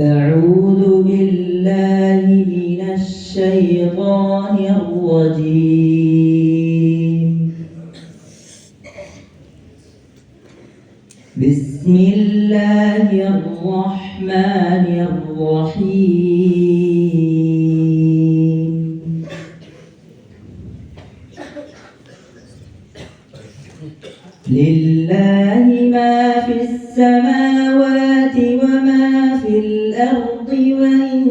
أعوذ بالله من الشيطان الرجيم. بسم الله الرحمن الرحيم. لله ما في السماوات وما في الأرض، وإن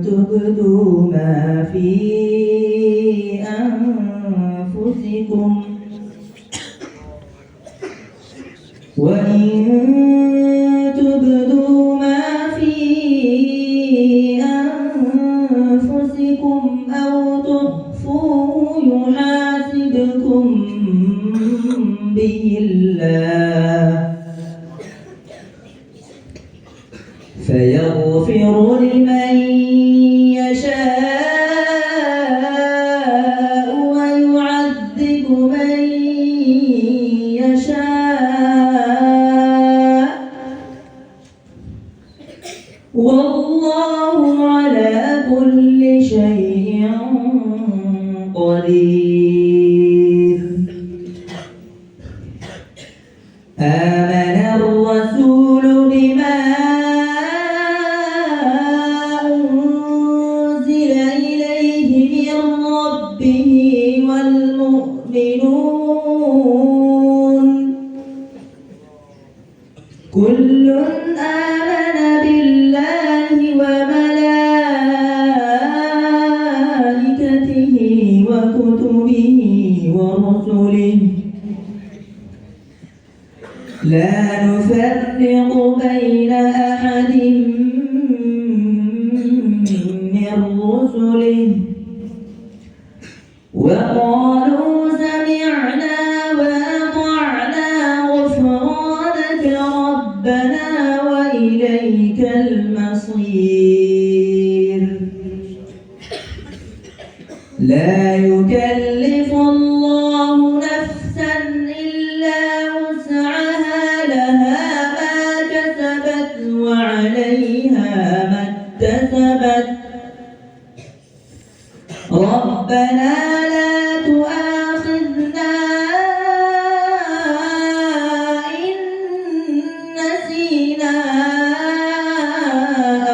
تبدوا ما في أنفسكم أو تخفوه يحاسبكم به الله، فيغفر لمن يشاء ويعذب من يشاء، والله على كل شيء قدير. آمن الرسول بما أنزل إليه من ربه والمؤمنون، كل آمن بالله وملائكته وكتبه ورسله، لا نفرق بين أحد من رسله، وقالوا سمعنا وأطعنا غفرانك ربنا وإليك المصير. لا يكلف الله نفسا إلا وسعها، لها ما كسبت وعليها ما اكتسبت، ربنا لا تؤاخذنا إن نسينا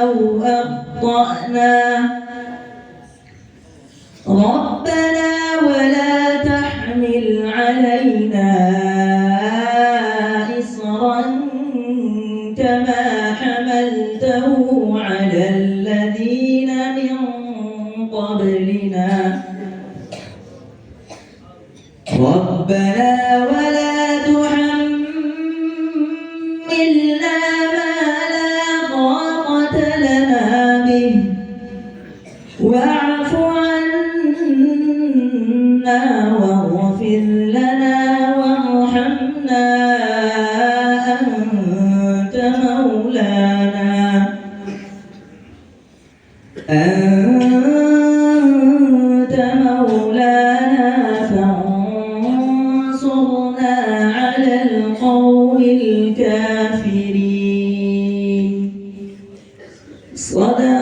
أو أخطأنا، ربنا ولا تحمل علينا إصرا كما حملته على الذين من قبلنا، ربنا ولا تحملنا ما لا طاقة لنا به، واعف عنا واغفر لنا وارحمنا، أنت مولانا فانصرنا على القوم الكافرين. صدق